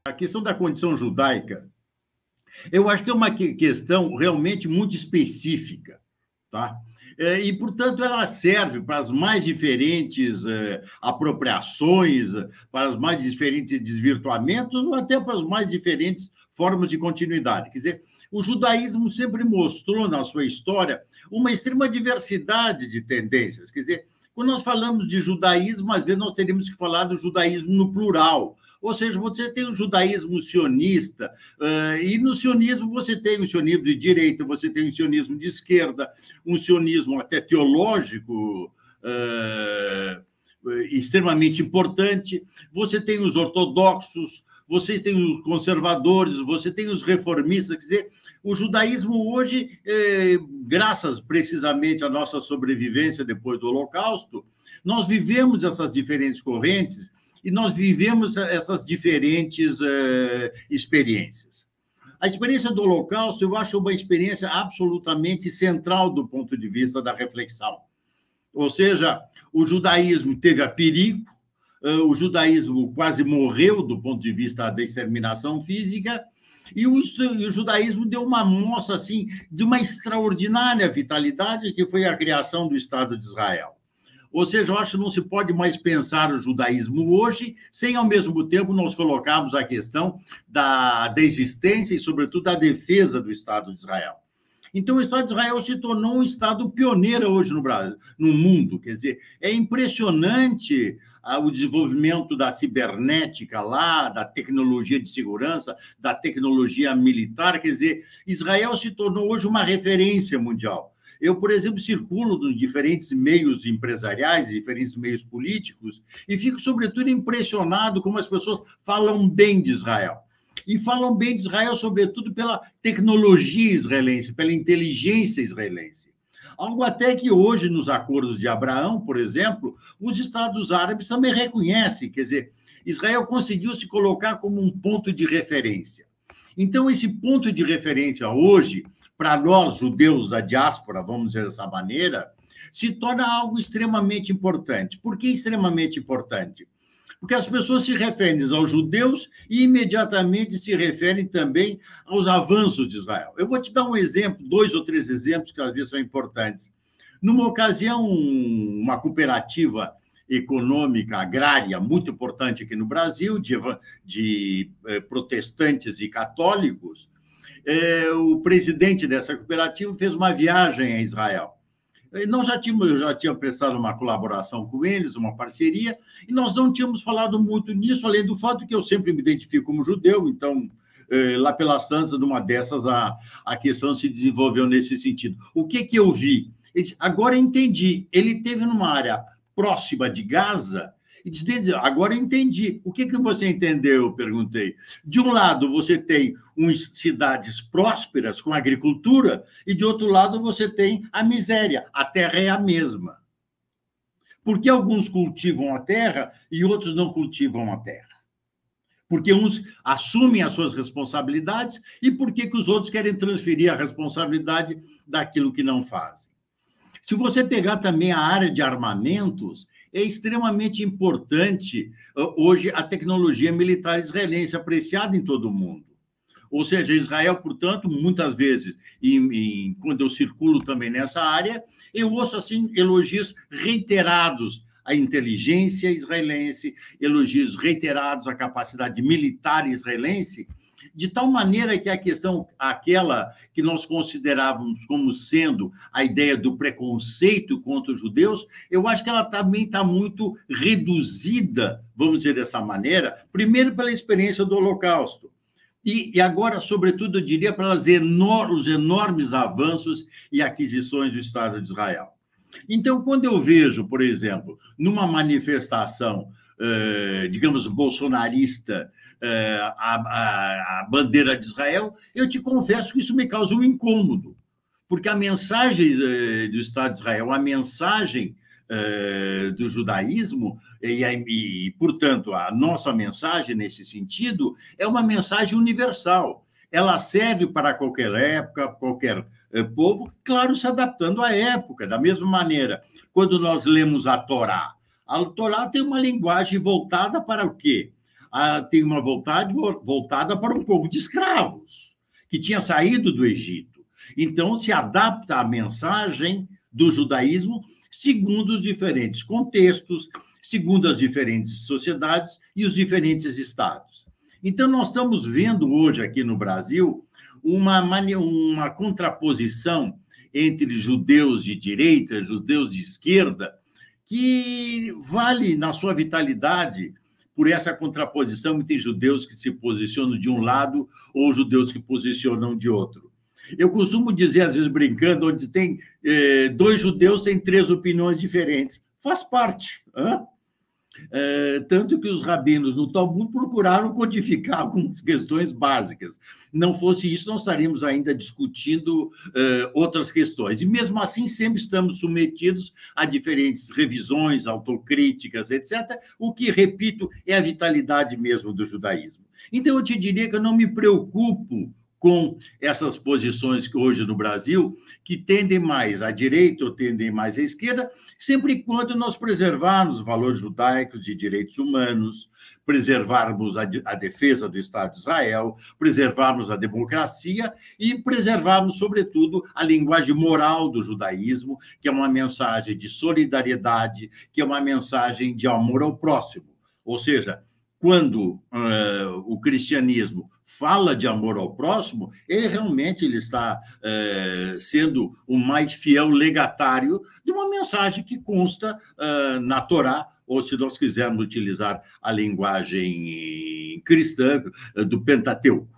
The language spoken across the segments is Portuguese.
A questão da condição judaica, eu acho que é uma questão realmente muito específica, tá? E, portanto, ela serve para as mais diferentes apropriações, para os mais diferentes desvirtuamentos, ou até para as mais diferentes formas de continuidade. Quer dizer, o judaísmo sempre mostrou, na sua história, uma extrema diversidade de tendências. Quer dizer, quando nós falamos de judaísmo, às vezes nós teríamos que falar do judaísmo no plural. Ou seja, você tem o judaísmo sionista, e no sionismo você tem o sionismo de direita, você tem o sionismo de esquerda, um sionismo até teológico extremamente importante, você tem os ortodoxos, você tem os conservadores, você tem os reformistas, quer dizer, o judaísmo hoje, graças precisamente à nossa sobrevivência depois do Holocausto, nós vivemos essas diferentes correntes e nós vivemos essas diferentes experiências. A experiência do Holocausto, eu acho uma experiência absolutamente central do ponto de vista da reflexão. Ou seja, o judaísmo teve a perigo, o judaísmo quase morreu do ponto de vista da exterminação física, e o judaísmo deu uma mostra assim, de uma extraordinária vitalidade, que foi a criação do Estado de Israel. Ou seja, eu acho que não se pode mais pensar o judaísmo hoje sem, ao mesmo tempo, nós colocarmos a questão da existência e, sobretudo, da defesa do Estado de Israel. Então, o Estado de Israel se tornou um Estado pioneiro hoje no Brasil, no mundo. Quer dizer, é impressionante o desenvolvimento da cibernética lá, da tecnologia de segurança, da tecnologia militar. Quer dizer, Israel se tornou hoje uma referência mundial. Eu, por exemplo, circulo nos diferentes meios empresariais, diferentes meios políticos, e fico, sobretudo, impressionado como as pessoas falam bem de Israel. E falam bem de Israel, sobretudo, pela tecnologia israelense, pela inteligência israelense. Algo até que hoje, nos acordos de Abraão, por exemplo, os Estados Árabes também reconhecem. Quer dizer, Israel conseguiu se colocar como um ponto de referência. Então, esse ponto de referência hoje, para nós, judeus da diáspora, vamos dizer dessa maneira, se torna algo extremamente importante. Por que extremamente importante? Porque as pessoas se referem aos judeus e imediatamente se referem também aos avanços de Israel. Eu vou te dar um exemplo, 2 ou 3 exemplos que às vezes são importantes. Numa ocasião, uma cooperativa econômica agrária muito importante aqui no Brasil, de protestantes e católicos, o presidente dessa cooperativa fez uma viagem a Israel. Eu já tinha prestado uma colaboração com eles, uma parceria, e nós não tínhamos falado muito nisso, além do fato que eu sempre me identifico como judeu, então, lá pelas tantas, numa dessas, a questão se desenvolveu nesse sentido. O que eu vi? Agora entendi. Ele teve numa área próxima de Gaza, e disse, agora entendi. O que você entendeu? Eu perguntei. De um lado, você tem cidades prósperas com agricultura, e de outro lado, você tem a miséria. A terra é a mesma. Por que alguns cultivam a terra e outros não cultivam a terra? Porque uns assumem as suas responsabilidades e por que os outros querem transferir a responsabilidade daquilo que não fazem? Se você pegar também a área de armamentos, é extremamente importante hoje a tecnologia militar israelense, apreciada em todo o mundo. Ou seja, Israel, portanto, muitas vezes, quando eu circulo também nessa área, eu ouço assim, elogios reiterados à inteligência israelense, elogios reiterados à capacidade militar israelense, de tal maneira que a questão, aquela que nós considerávamos como sendo a ideia do preconceito contra os judeus, eu acho que ela também está muito reduzida, vamos dizer dessa maneira, primeiro pela experiência do Holocausto, e agora, sobretudo, eu diria para os enormes avanços e aquisições do Estado de Israel. Então, quando eu vejo, por exemplo, numa manifestação, digamos, bolsonarista, a bandeira de Israel, eu te confesso que isso me causa um incômodo, porque a mensagem do Estado de Israel, a mensagem do judaísmo, e, portanto, a nossa mensagem nesse sentido é uma mensagem universal. Ela serve para qualquer época, qualquer povo, claro, se adaptando à época. Da mesma maneira, quando nós lemos a Torá tem uma linguagem voltada para o quê? tem uma vontade voltada para um povo de escravos, que tinha saído do Egito. Então, se adapta a mensagem do judaísmo segundo os diferentes contextos, segundo as diferentes sociedades e os diferentes estados. Então, nós estamos vendo hoje aqui no Brasil uma contraposição entre judeus de direita, judeus de esquerda, que vale na sua vitalidade por essa contraposição entre judeus que se posicionam de um lado ou judeus que posicionam de outro. Eu costumo dizer, às vezes brincando, onde tem 2 judeus, tem 3 opiniões diferentes. Faz parte. Tanto que os rabinos no Talmud procuraram codificar algumas questões básicas. Não fosse isso, nós estaríamos ainda discutindo outras questões. E, mesmo assim, sempre estamos submetidos a diferentes revisões, autocríticas, etc., o que, repito, é a vitalidade mesmo do judaísmo. Então, eu te diria que eu não me preocupo com essas posições que hoje no Brasil, que tendem mais à direita ou tendem mais à esquerda, sempre e quando nós preservarmos os valores judaicos de direitos humanos, preservarmos a defesa do Estado de Israel, preservarmos a democracia e preservarmos, sobretudo, a linguagem moral do judaísmo, que é uma mensagem de solidariedade, que é uma mensagem de amor ao próximo. Ou seja, quando o cristianismo fala de amor ao próximo, ele está sendo o mais fiel legatário de uma mensagem que consta na Torá, ou, se nós quisermos utilizar a linguagem cristã, do Pentateuco.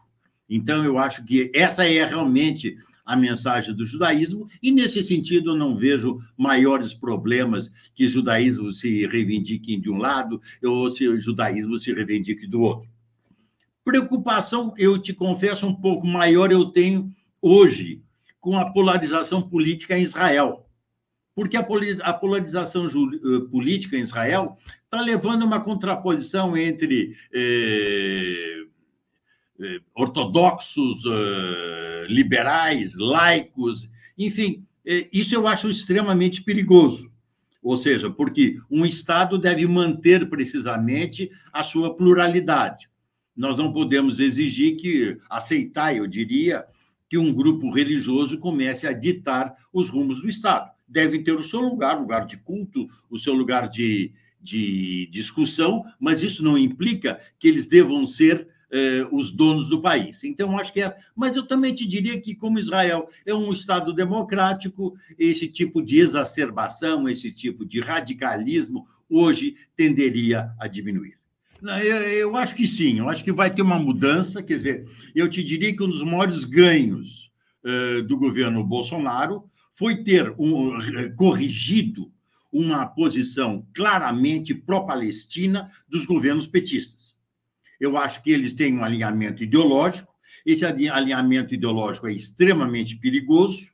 Então, eu acho que essa é realmente a mensagem do judaísmo, e, nesse sentido, eu não vejo maiores problemas que o judaísmo se reivindique de um lado ou se o judaísmo se reivindique do outro. Preocupação, eu te confesso, um pouco maior eu tenho hoje com a polarização política em Israel, porque a polarização política em Israel está levando a uma contraposição entre ortodoxos, liberais, laicos, enfim, isso eu acho extremamente perigoso. Ou seja, porque um Estado deve manter precisamente a sua pluralidade. Nós não podemos aceitar, eu diria, que um grupo religioso comece a ditar os rumos do Estado. Deve ter o seu lugar de culto, o seu lugar de discussão, mas isso não implica que eles devam ser os donos do país. Então, acho que Mas eu também te diria que, como Israel é um Estado democrático, esse tipo de exacerbação, esse tipo de radicalismo, hoje tenderia a diminuir. Eu acho que sim, eu acho que vai ter uma mudança, quer dizer, eu te diria que um dos maiores ganhos do governo Bolsonaro foi ter corrigido uma posição claramente pró-Palestina dos governos petistas. Eu acho que eles têm um alinhamento ideológico, esse alinhamento ideológico é extremamente perigoso,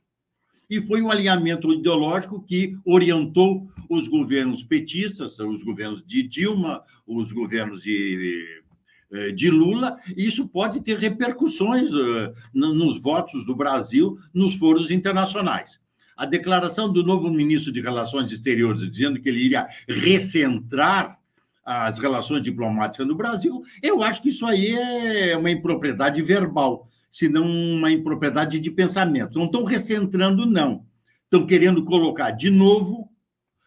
e foi um alinhamento ideológico que orientou os governos petistas, os governos de Dilma, os governos de Lula, e isso pode ter repercussões nos votos do Brasil nos foros internacionais. A declaração do novo ministro de Relações Exteriores, dizendo que ele iria recentrar as relações diplomáticas no Brasil, eu acho que isso aí é uma impropriedade verbal, senão uma impropriedade de pensamento. Não estão recentrando, não. Estão querendo colocar, de novo,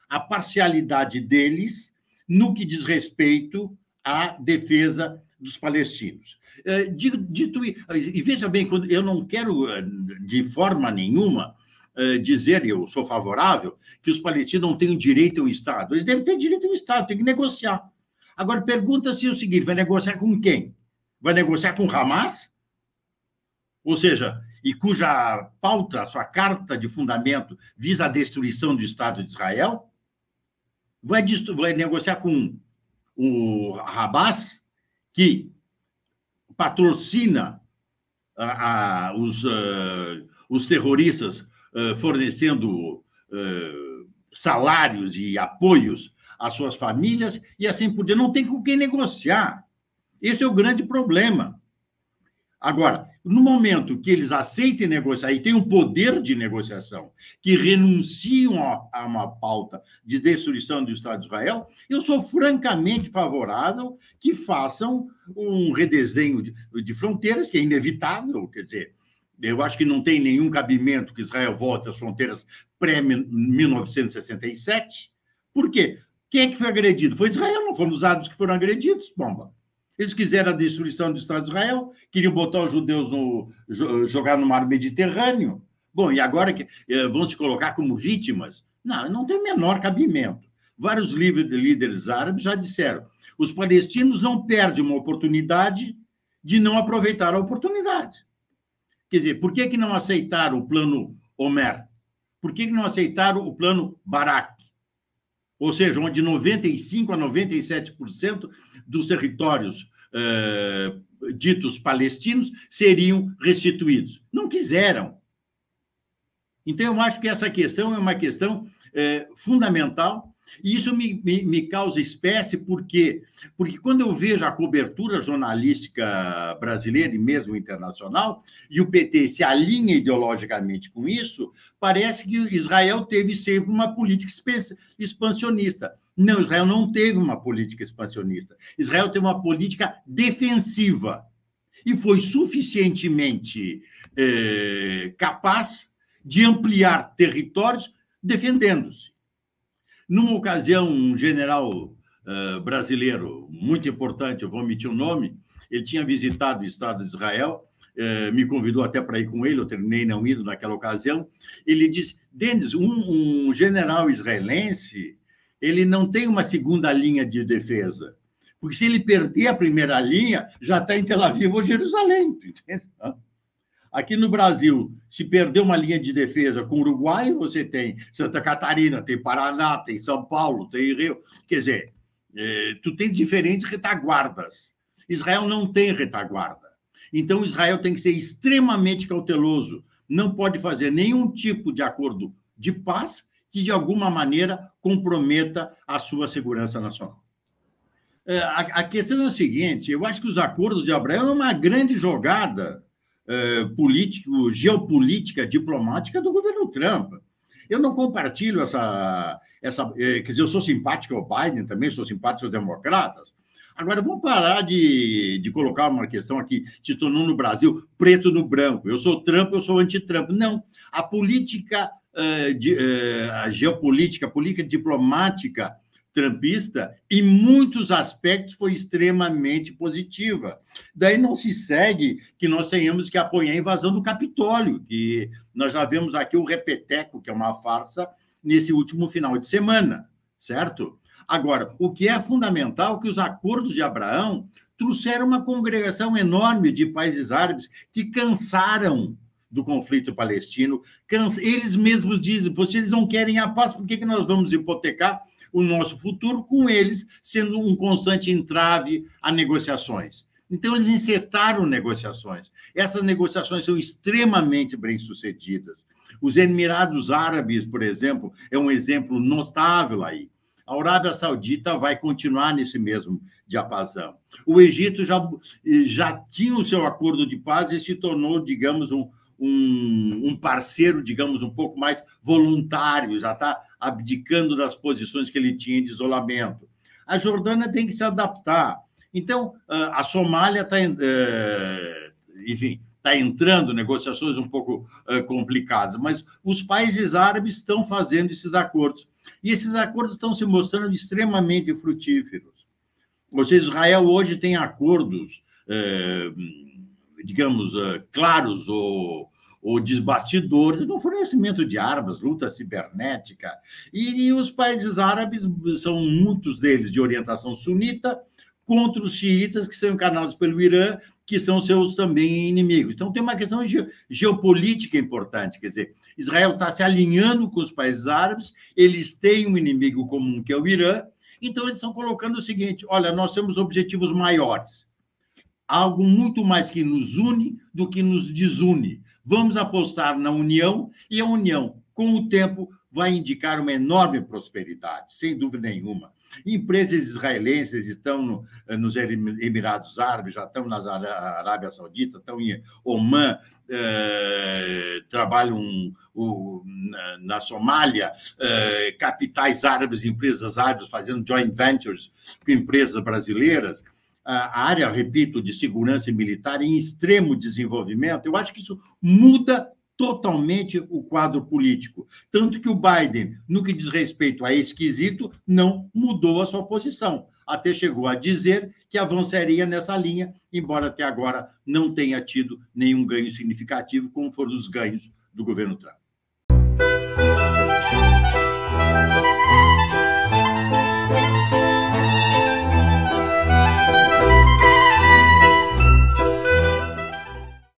a parcialidade deles no que diz respeito à defesa dos palestinos. E veja bem, eu não quero, de forma nenhuma, dizer, eu sou favorável, que os palestinos não têm direito a um Estado. Eles devem ter direito a um Estado, tem que negociar. Agora, pergunta-se o seguinte, vai negociar com quem? Vai negociar com o Hamas? Ou seja, e cuja pauta, sua carta de fundamento, visa a destruição do Estado de Israel? Vai negociar com o Hamas, que patrocina os terroristas, fornecendo salários e apoios às suas famílias, e assim por diante. Não tem com quem negociar. Esse é o grande problema. Agora, no momento que eles aceitem negociar e têm um poder de negociação, que renunciam a uma pauta de destruição do Estado de Israel, eu sou francamente favorável que façam um redesenho de fronteiras, que é inevitável, quer dizer, eu acho que não tem nenhum cabimento que Israel volte às fronteiras pré-1967. Por quê? Quem é que foi agredido? Foi Israel, não foram os árabes que foram agredidos, bomba. Eles quiseram a destruição do Estado de Israel, queriam botar os judeus jogar no mar Mediterrâneo. Bom, e agora vão se colocar como vítimas? Não tem o menor cabimento. Vários líderes árabes já disseram: os palestinos não perdem uma oportunidade de não aproveitar a oportunidade. Quer dizer, por que não aceitaram o plano Omer? Por que não aceitaram o plano Barak? Ou seja, onde 95% a 97% dos territórios ditos palestinos seriam restituídos. Não quiseram. Então, eu acho que essa questão é uma questão fundamental, e isso me causa espécie, porque quando eu vejo a cobertura jornalística brasileira e mesmo internacional, e o PT se alinha ideologicamente com isso, parece que Israel teve sempre uma política expansionista. Não, Israel não teve uma política expansionista. Israel teve uma política defensiva e foi suficientemente capaz de ampliar territórios defendendo-se. Numa ocasião, um general brasileiro muito importante, eu vou omitir o nome, ele tinha visitado o Estado de Israel, me convidou até para ir com ele, eu terminei não indo naquela ocasião. Ele disse: Denis, um general israelense, ele não tem uma segunda linha de defesa, porque se ele perder a primeira linha, já está em Tel Aviv ou Jerusalém, entende? Aqui no Brasil, se perder uma linha de defesa com o Uruguai, você tem Santa Catarina, tem Paraná, tem São Paulo, tem Rio. Quer dizer, tu tem diferentes retaguardas. Israel não tem retaguarda. Então, Israel tem que ser extremamente cauteloso. Não pode fazer nenhum tipo de acordo de paz que, de alguma maneira, comprometa a sua segurança nacional. A questão é a seguinte: eu acho que os acordos de Abraão é uma grande jogada geopolítica, diplomática do governo Trump. Eu não compartilho quer dizer, eu sou simpático ao Biden também, sou simpático aos democratas. Agora, vamos parar de colocar uma questão aqui, se tornou no Brasil preto no branco. Eu sou Trump, eu sou anti-Trump. Não, a política, a geopolítica, a política diplomática trumpista, em muitos aspectos, foi extremamente positiva. Daí não se segue que nós tenhamos que apoiar a invasão do Capitólio, que nós já vemos aqui o repeteco, que é uma farsa, nesse último final de semana, certo? Agora, o que é fundamental é que os acordos de Abraão trouxeram uma congregação enorme de países árabes que cansaram do conflito palestino. Eles mesmos dizem: se eles não querem a paz, por que nós vamos hipotecar o nosso futuro, com eles sendo um constante entrave a negociações? Então, eles encetaram negociações. Essas negociações são extremamente bem-sucedidas. Os Emirados Árabes, por exemplo, é um exemplo notável aí. A Arábia Saudita vai continuar nesse mesmo diapasão. O Egito já tinha o seu acordo de paz e se tornou, digamos, um parceiro, digamos, um pouco mais voluntário, já está abdicando das posições que ele tinha de isolamento. A Jordânia tem que se adaptar. Então, a Somália está, enfim, está entrando, negociações um pouco complicadas, mas os países árabes estão fazendo esses acordos. E esses acordos estão se mostrando extremamente frutíferos. Ou seja, Israel hoje tem acordos, digamos, claros ou desbastidores no fornecimento de armas, luta cibernética. E os países árabes, são muitos deles de orientação sunita, contra os xiitas, que são encarnados pelo Irã, que são seus também inimigos. Então, tem uma questão geopolítica importante, quer dizer, Israel está se alinhando com os países árabes, eles têm um inimigo comum, que é o Irã, então eles estão colocando o seguinte: olha, nós temos objetivos maiores, algo muito mais que nos une do que nos desune. Vamos apostar na união, e a união, com o tempo, vai indicar uma enorme prosperidade, sem dúvida nenhuma. Empresas israelenses estão nos Emirados Árabes, já estão na Arábia Saudita, estão em Omã, trabalham na Somália, capitais árabes, empresas árabes fazendo joint ventures com empresas brasileiras. A área, repito, de segurança militar em extremo desenvolvimento. Eu acho que isso muda totalmente o quadro político. Tanto que o Biden, no que diz respeito a esse quesito, não mudou a sua posição. Até chegou a dizer que avançaria nessa linha, embora até agora não tenha tido nenhum ganho significativo, como foram os ganhos do governo Trump.